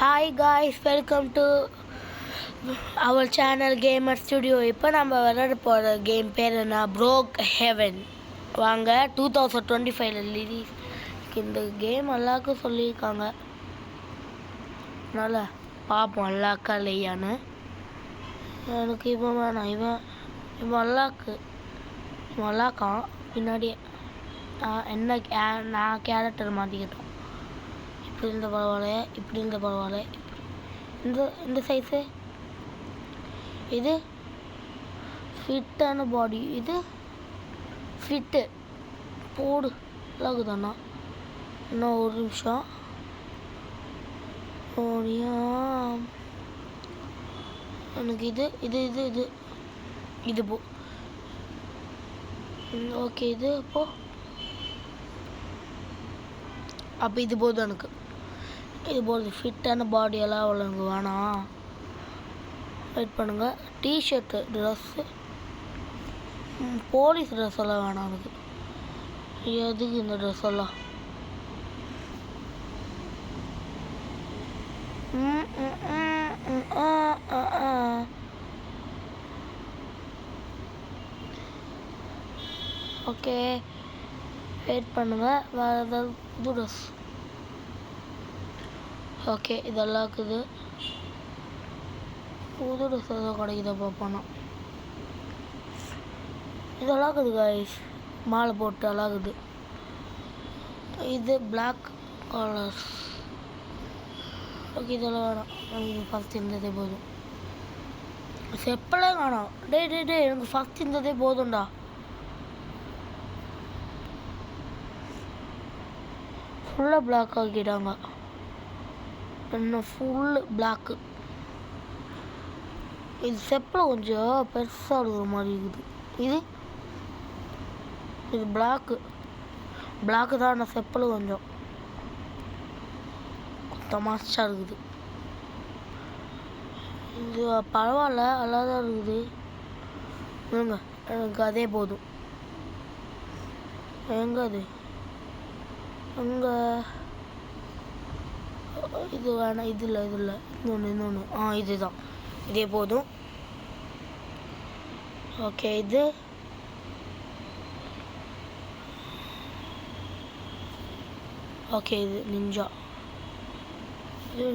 Hi guys, welcome to our channel Gamer Studio. இப்போ நம்ம விளையாட போகிற கேம் பேர் என்ன? Broke heaven. வாங்க 2025 ரிலீஸ். இந்த கேம் எல்லாருக்கும் சொல்லியிருக்காங்க, அதனால் பார்ப்போம் எல்லாக்கா இல்லையான்னு. எனக்கு இவன் வேணாம், இவன் நல்லாக்கான் பின்னாடியே. நான் கேரக்டர் மாற்றிக்கிட்டோம். இப்படி இருந்த பரவாயில்ல, இந்த சைஸு, இது ஃபிட்டான பாடி, இது ஃபிட்டு போடு அழகுதாண்ணா. இன்னும் ஒரு நிமிஷம் எனக்கு இது போ. ஓகே, இது போ. அப்போ இது போதும், எனக்கு இது போடுது. ஃபிட்டான பாடியெல்லாம் அவ்வளோ எனக்கு வேணாம். வெயிட் பண்ணுங்கள். டிஷர்ட்டு, ட்ரெஸ்ஸு, போலீஸ் ட்ரெஸ் எல்லாம் வேணாம் எனக்கு. எதுக்கு இந்த ட்ரெஸ் எல்லாம்? ஓகே, வெயிட் பண்ணுங்கள். வேறு ஏதாவது புது ட்ரெஸ்? ஓகே, இதெல்லாம் இருக்குது. புது ட்ரெஸ் எதாவது கிடைக்குதா பார்ப்போம். இதெல்லாம் இருக்குது காய்ஸ், மாலை போட்டு அழகுது. இது பிளாக் கலர்ஸ். ஓகே, இதெல்லாம் வேணாம். எனக்கு ஃபஸ்ட் இருந்ததே போதும். செப்பலே வேணாம். டே எனக்கு ஃபஸ்ட் இருந்ததே போதும்டா. ஃபுல்லாக பிளாக் ஆக்கிட்டாங்க. இன்னும் ஃபுல்லு பிளாக்கு. இது செப்பில் கொஞ்சம் பெருசாக இருக்கிற மாதிரி இருக்குது. இது பிளாக்கு தான். ஆனால் செப்பில் கொஞ்சம் தமாஷா இருக்குது. இது பரவாயில்ல, நல்லா தான் இருக்குது. எனக்கு அதே போதும். எங்கே அது? எங்கே? இது வேணாம். இது இல்லை. இன்னொன்று. இதுதான். இதே போதும். ஓகே, இது நிஞ்சா. இது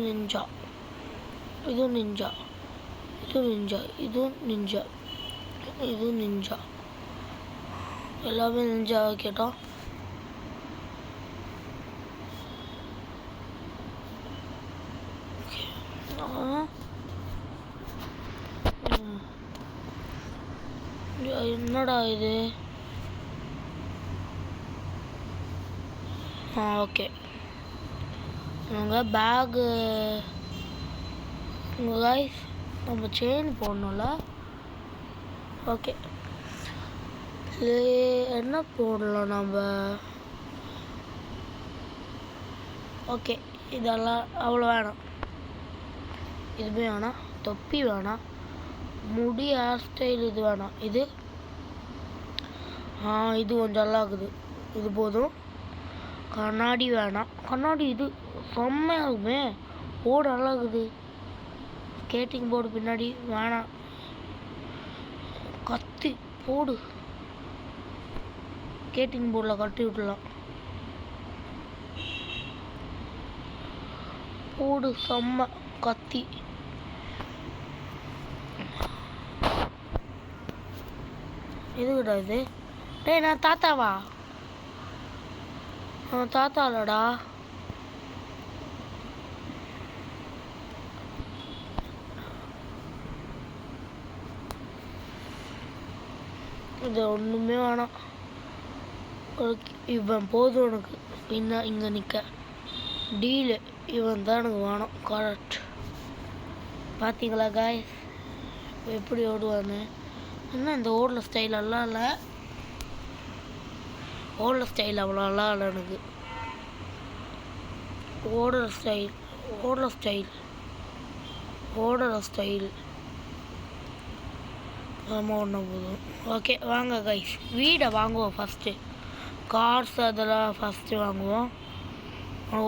நிஞ்சா. எல்லாமே நிஞ்சா கேட்டோம். என்னடா இது? ஓகே, நாங்கள் பேகு காய்ஸ், நம்ம செயின் போடணும்ல. ஓகே, என்ன போடலாம் நம்ம? ஓகே, இதெல்லாம் அவ்வளோ வேணாம். இதுவே வேணாம். தொப்பி வேணாம். முடி ஹேர் ஸ்டைல் இது வேணாம். இது கொஞ்சம் நல்லா இருக்குது. இது போதும். கண்ணாடி வேணாம். கண்ணாடி இது செம்மையாக இருக்குமே. போர்டு நல்லா இருக்குது. ஸ்கேட்டிங் போர்டு பின்னாடி வேணாம். கத்தி போடு. ஸ்கேட்டிங் போர்டில் கட்டி விடலாம். போடு செம்ம கத்தி. எதுக்குடா இது? டேய், நான் தாத்தாவா? தாத்தா இல்லடா. இது ஒன்றுமே வேணாம். இவன் போதும் எனக்கு. இன்னும் இங்கே நிற்க டீலு. இவன் தான் எனக்கு வேணும். கரெக்ட். பார்த்தீங்களா காய்ஸ் எப்படி ஓடுவான்னு? என்ன இந்த ஓடல ஸ்டைல் எல்லாம் இல்லை. ஓடல ஸ்டைல் அவ்வளோலாம் இல்லை எனக்கு. ஓடுற ஸ்டைல் ஆமாம், ஒன்று போதும். ஓகே, வாங்க கைஸ், வீடை வாங்குவோம் ஃபஸ்ட்டு. கார்ஸ் அதெல்லாம் ஃபஸ்ட்டு வாங்குவோம்.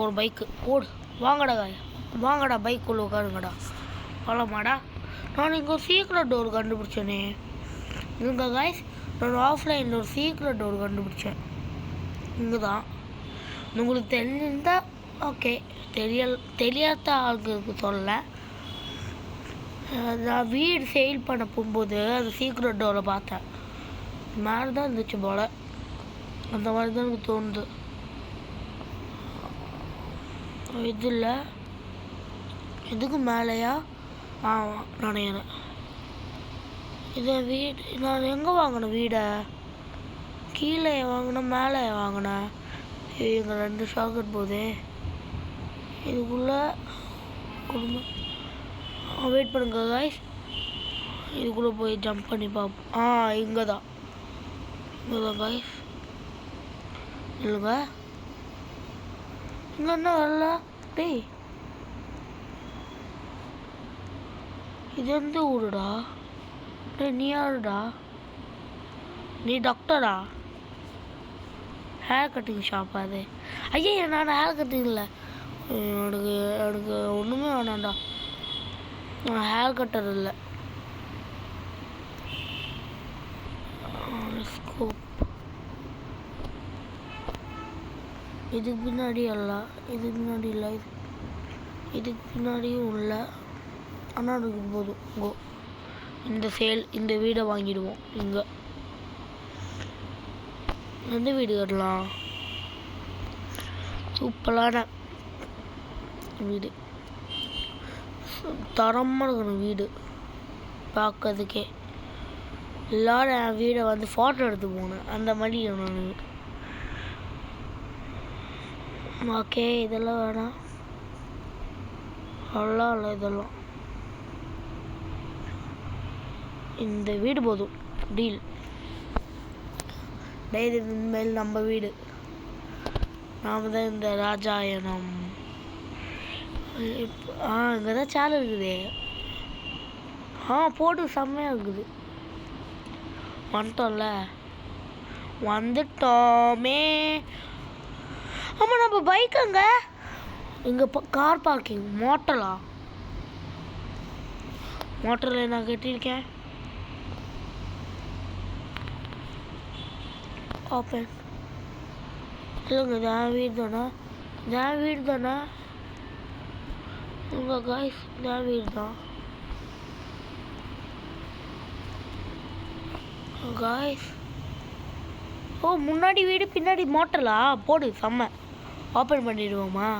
ஒரு பைக்கு போடு. வாங்கடா காய். வாங்கடா பைக்குள்ளே உட்காருங்கடா. போகலாமாடா? நான் இங்கே ஒரு சீக்ரெட் டோர் கண்டுபிடிச்சேனே. இங்கே காய்ஸ் நான் ஆஃப்லைனில் ஒரு சீக்ரெட் டோர் கண்டுபிடிச்சேன். இங்கே தான் உங்களுக்கு தெரிஞ்சிருந்தா ஓகே, தெரியாத ஆளுங்களுக்கு சொல்ல. நான் வீடு சேல் பண்ண போகும்போது அந்த சீக்ரெட் டோரை பார்த்தேன். மேலே தான் இருந்துச்சு போல், அந்த மாதிரி தான் எனக்கு தோணுது. இது இல்லை, இதுக்கு மேலேயா? நினைக்கிறேன். இதை வீடு நான் எங்கே வாங்கினேன்? வீடை கீழே வாங்கினேன் மேலே வாங்கினேன்? இங்கே 2 ஷாக்கெட் போதே. இதுக்குள்ளே வெயிட் பண்ணுங்க காய்ஸ், இதுக்குள்ளே போய் ஜம்ப் பண்ணி பார்ப்போம். இங்கே தான் காய்ஸ். இல்லைங்க, இங்கே என்ன வரல? டேய், இது எந்த ஊருடா? டேய், நீ யாருடா? நீ டாக்டரா? ஹேர் கட்டிங் ஷாப்பா அது? ஐயா, நான் ஹேர் கட்டிங் இல்லை. எனக்கு ஒன்றுமே வேணாண்டா, நான் ஹேர் கட்டர் இல்லை. இதுக்கு பின்னாடி அல்ல, இதுக்கு பின்னாடி இல்லை, இதுக்கு பின்னாடியும் இல்லை. ஆனால் எனக்கு போதும். இந்த வீடை வாங்கிடுவோம். இங்கே எந்த வீடு கட்டலாம்? சூப்பரான வீடு, தரமாக இருக்கணும் வீடு பார்க்கறதுக்கே. எல்லாரும் என் வீடை வந்து ஃபோட்டோ எடுத்து போனேன், அந்த மாதிரி நான். ஓகே, இதெல்லாம் வேணாம், நல்லா இல்லை இதெல்லாம். இந்த வீடு போதும், டீல். டெய்லி இனிமேல் நம்ம வீடு, நாம் தான் இந்த ராஜாயனம். இங்கே தான் சேலை இருக்குது. போட்டு செம்மையாக இருக்குது. வந்துட்டோமே. ஆமாம், நம்ம பைக்குங்க இங்கே கார் பார்க்கிங். மோட்டரில் நான் கட்டியிருக்கேன். ஓப்பன். இல்லைங்க, என் வீடு தானே உங்கள் காய்ஸ், என் வீடு தான் காய்ஸ். முன்னாடி வீடு பின்னாடி மோட்டலா? போடு, செம்ம. ஓப்பன் பண்ணிடுவோமா?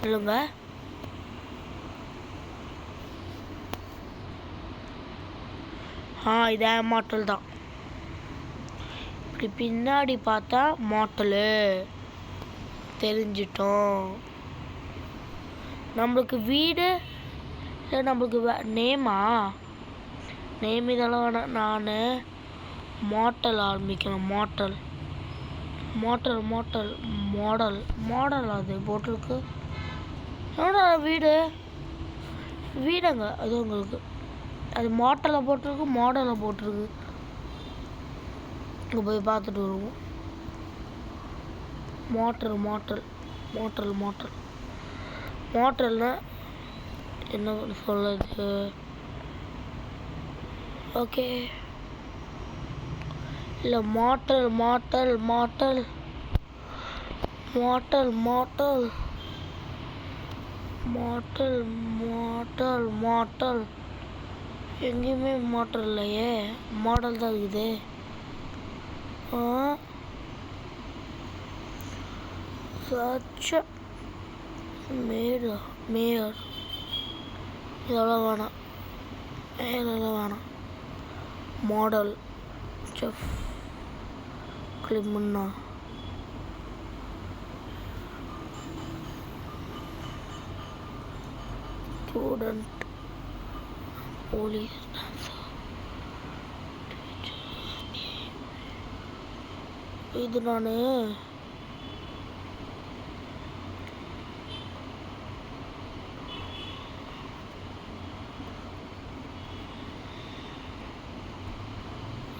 இல்லைங்க, இதே மாட்டல் தான். இப்படி பின்னாடி பார்த்தா மாட்டலு தெரிஞ்சிட்டோம். நம்மளுக்கு வீடு இல்லை, நம்மளுக்கு நேம் இதெல்லாம் வேணாம். நான் மாட்டல் ஆரம்பிக்கணும். மாடல் அது போட்டிருக்கு. வீடுங்க அது உங்களுக்கு. அது மாடலில் போட்டிருக்கு. இங்கே போய் பார்த்துட்டு வருவோம். மோட்டல்னா என்ன சொல்லுது? ஓகே, இல்லை மாட்டல் எங்கேயுமே மோட்டர் இல்லையே, மாடல் தான் இருக்குது. மேயர் இதெல்லாம் வேணாம். மாடல் செஃப் கிளிமுன்னா ஸ்டூடெண்ட் போலீஸ் இது நான்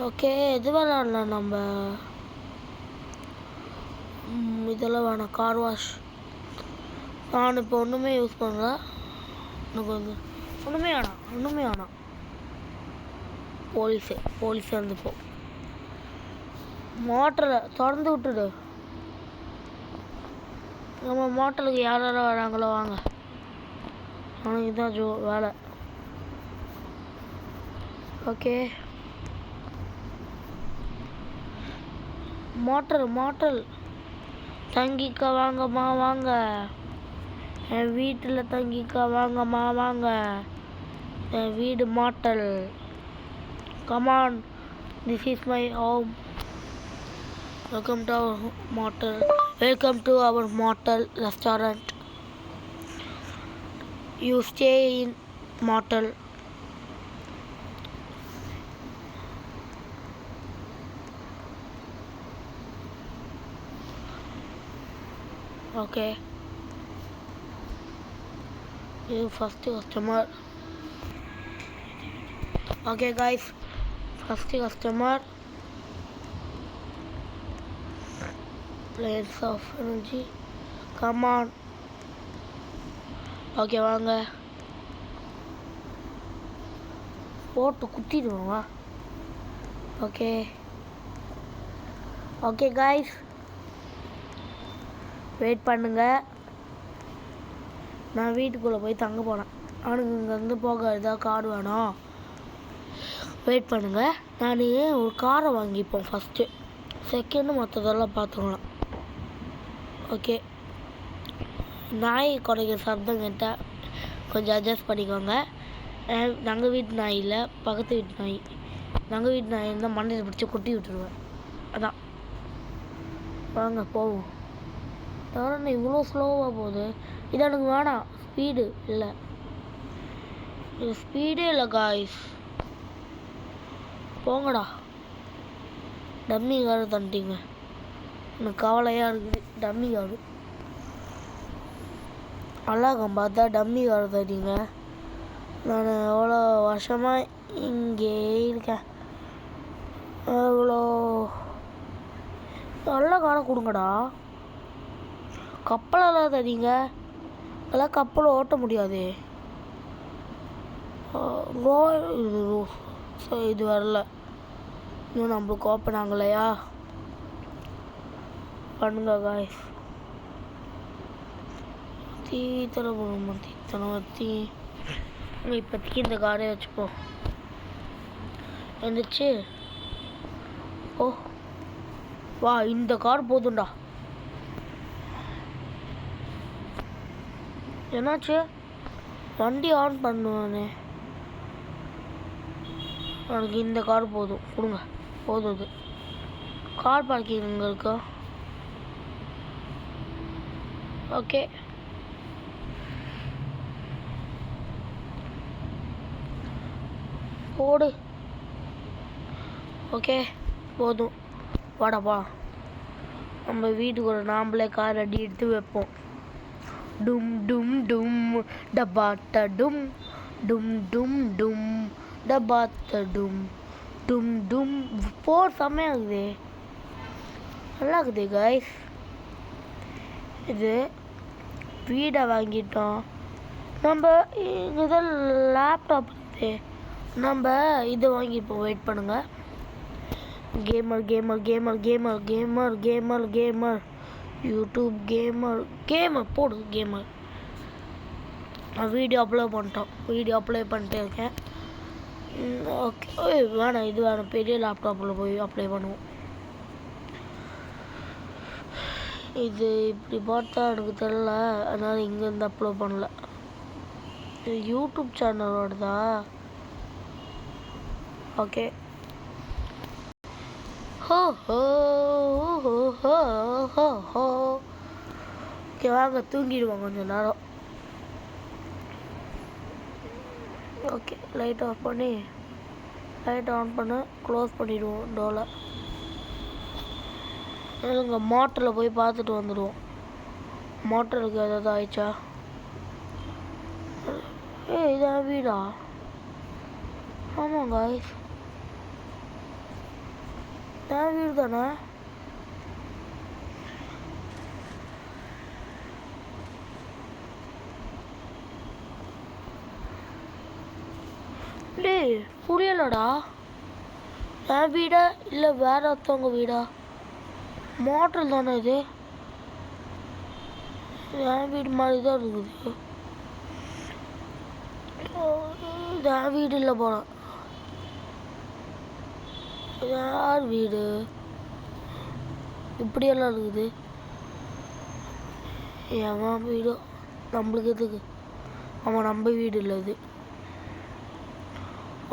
ஓகே, எது விளாடலாம் நம்ம? இதெல்லாம் வேணாம். கார் வாஷ் நான் இப்போ ஒன்றுமே யூஸ் பண்ணல. எனக்கு வந்து ஒன்றுமே வேணாம். போலீஸே இருந்துப்போம். மோட்டரை திறந்து விட்டுடு. நம்ம மோட்டருக்கு யாரெல்லாம் வராங்களோ வாங்க. அவனுக்கு தான் வேலை. ஓகே, மோட்டல் தங்கிக்க வாங்கம்மா வாங்க. என் வீட்டில் தங்கிக்க வாங்கம்மா வாங்க. என் வீடு motel. Come on, this is my home. Welcome to our motel restaurant. You stay in motel. Okay. You first customer. Okay guys, first customer. Planes of energy. Come on. Okay, வாங்க. போட்டு குத்திடுவா. Okay. Okay guys. Wait பண்ணுங்க. நான் வீட்டுக்குள்ளே போய் தங்க போனேன். அவனுக்கு இங்கேருந்து போக ஏதாவது கார் வேணும். வெயிட் பண்ணுங்க. நான் ஒரு காரை வாங்கிப்போம் ஃபஸ்ட்டு. செகண்டு மற்றதெல்லாம் பார்த்துக்கலாம். ஓகே, நாய் குறைக்கிற சப்தம் கேட்டால் கொஞ்சம் அட்ஜஸ்ட் பண்ணிக்கோங்க. நாங்கள் வீட்டு நாய் இல்லை, பக்கத்து வீட்டு நாய். நாங்கள் வீட்டு நாய் இருந்தால் மண்டையில் பிடிச்சி கொட்டி விட்டுருவேன். அதான் வாங்க போவோம். தவிர இவ்வளோ ஸ்லோவாக போகுது. இது எனக்கு வேணாம். ஸ்பீடு இல்லை, இது ஸ்பீடே இல்லை காய்ஸ். போங்கடா. டம்மி காரு தந்துட்டீங்க. எனக்கு கவலையாக இருக்குது. டம்மி காரு அழகம் பார்த்தா டம்மி காரு தந்தீங்க. நான் எவ்வளோ வருஷமாக இங்கே இருக்கேன். எவ்வளோ நல்ல காரை கொடுங்கடா. கப்பலெல்லாம் தரீங்க. அதெல்லாம் கப்பலை ஓட்ட முடியாது. இது வரல. இன்னும் நம்மளுக்கு ஓப்பன் ஆகலையா? பண்ணுங்க காய்ஸ். இப்போதைக்கு இந்த காரே வச்சுப்போம். வந்துச்சு. ஓ வா, இந்த கார் போதும்டா. என்னாச்சு? வண்டி ஆன் பண்ணுவானே. எனக்கு இந்த கார் போதும். கொடுங்க, போதும். இது கார் பார்க்கிங் இங்கே இருக்கா? ஓகே, போடு. ஓகே, போதும். வாடாப்பா, நம்ம வீட்டுக்கு ஒரு நாம்பளே கார் அடி எடுத்து வைப்போம். டும் டும் டும் டபாட்ட டும் டும் டும் டும் டபாட்ட டும் டும் டும். போர் செம்மையாக இருக்குது. நல்லா இருக்குது கைஸ். இது வீடை வாங்கிட்டோம். நம்ம இங்கே லேப்டாப் இருக்குது. நம்ம இதை வாங்கிப்போம். வெயிட் பண்ணுங்க. Gamer gamer gamer gamer gamer gamer gamer YouTube gamer போடு. கேமர் நான் வீடியோ அப்லோட் பண்ணிட்டே இருக்கேன். ஓகே, வேணாம், இது வேணாம். பெரிய லேப்டாப்பில் போய் அப்ளை பண்ணுவோம். இது இப்படி பார்த்தா எனக்கு தெரியல, அதனால் இங்கேருந்து அப்லோட் பண்ணல. இது யூடியூப் சேனலோடதா? ஓகே. ஹோ ஹோ ஹோ ஹோ ஹோ ஹோ. ஓகே, வாங்க தூங்கிடுவோம் கொஞ்சம் நேரம். ஓகே, லைட் ஆஃப் பண்ணி லைட் ஆன் பண்ண க்ளோஸ் பண்ணிடுவோம் டோரை. இல்லைங்க, மோட்டரில் போய் பார்த்துட்டு வந்துடுவோம். மோட்டருக்கு ஏதாவது ஆயிடுச்சா? இதான் வீடா? ஆமாங்க, என் வீடு தானே. டேய் புரியலடா. என் வீடா இல்லை வேற ஒருத்தவங்க வீடா? மோட்டர் தானே இது? என் வீடு மாதிரி தான் இருக்குது. இது என் வீடு இல்லை போல. யார் வீடு இப்படியெல்லாம் இருக்குது? என் வீடு நம்மளுக்கு எதுக்கு? ஆமாம் நம்ம வீடு இல்லை இது.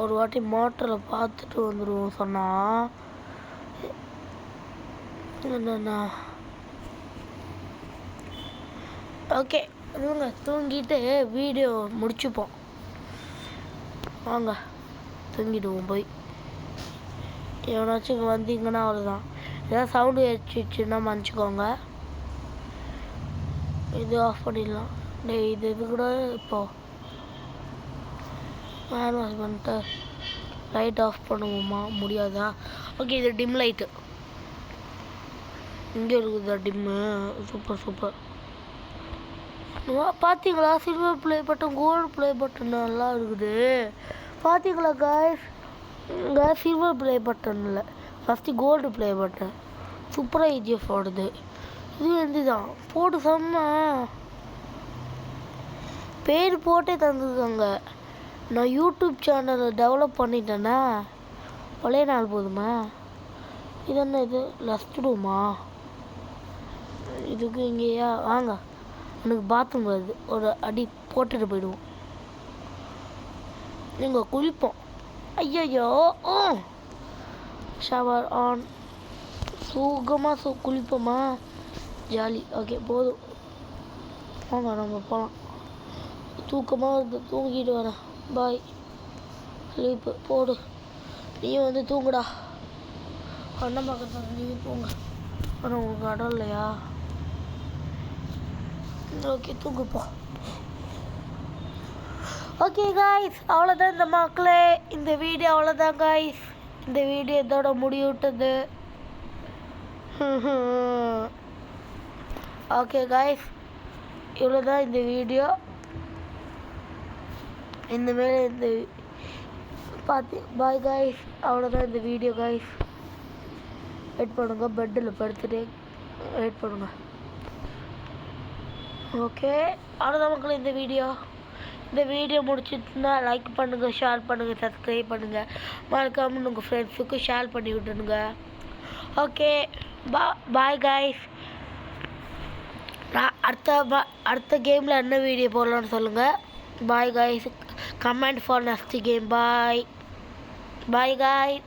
ஒரு வாட்டி மோட்டரில் பார்த்துட்டு வந்துடுவோம் சொன்னால் என்னண்ணா. ஓகே இவங்க தூங்கிட்டு வீடியோ முடிச்சுப்போம். வாங்க தூங்கிடுவோம் போய். எவனாச்சும் இங்கே வந்தீங்கன்னா அவ்வளோதான். ஏதாவது சவுண்டு வச்சுன்னா மன்னிச்சிக்கோங்க. இது ஆஃப் பண்ணிடலாம். டேய் இது கூட இப்போது ஹேண்ட் வாஷ் பண்ணிட்டு லைட் ஆஃப் பண்ணுவோமா? முடியாதா? ஓகே இது டிம் லைட்டு இங்கே இருக்குதா டிம்மு? Super super. பார்த்தீங்களா silver play button gold play button நல்லா இருக்குது. பார்த்தீங்களா காய்ஸ்? இங்கே சில்வர் ப்ளே பட்டன் இல்லை, ஃபஸ்ட்டு கோல்டு ப்ளே பட்டன். சூப்பராக ஈஜிஎஃப் ஓடுது. இது வந்து தான் போட்டு செம்ம பேர் போட்டே தந்துருக்காங்க. நான் யூடியூப் சேனலை டெவலப் பண்ணிட்டேன்னா பழைய நாள் போதுமா? இது என்ன இது லஸ்ட் ரூமா? இதுக்கு இங்கேயா? வாங்க எனக்கு பாத்ரூம் வருது, ஒரு அடி போட்டுட்டு போயிடுவோம். நீங்கள் குளிப்போம். ஐயோ ஷவர் ஆன். சுகமாக குளிப்போமா? ஜாலி. ஓகே போதும் வாங்க நம்ம போகலாம். தூக்கமாக இருந்து தூங்கிட்டு வரேன். பாய். ஸ்லீப்பு போடு. நீயும் வந்து தூங்குடா. அண்ணன் பக்கத்தில் நீயும் தூங்க. ஆனால் உங்களுக்கு இடம் இல்லையா? ஓகே தூங்குப்பா. ஓகே காய்ஸ் அவ்வளோதான் இந்த மக்களே. இந்த வீடியோ அவ்வளோதான் காய்ஸ். இந்த வீடியோ இதோட முடிவிட்டது. ஓகே காய்ஸ் இவ்வளோதான் இந்த வீடியோ. இந்தமாரி இந்த பார்த்து பாய் காய்ஸ். அவ்வளோதான் இந்த வீடியோ காய்ஸ். வெயிட் பண்ணுங்கள், பெட்டில் படுத்துட்டு வெயிட் பண்ணுங்கள். ஓகே அவ்வளோதான் மக்கள் இந்த வீடியோ. இந்த வீடியோ முடிச்சுட்டுனா லைக் பண்ணுங்கள், ஷேர் பண்ணுங்கள், சப்ஸ்கிரைப் பண்ணுங்கள். மறக்காமல் உங்கள் ஃப்ரெண்ட்ஸுக்கு ஷேர் பண்ணி விட்டுருங்க. Okay bye guys. நான் அடுத்த கேமில் என்ன வீடியோ போடலான்னு சொல்லுங்கள். Bye guys. Comment for next game. Bye bye guys.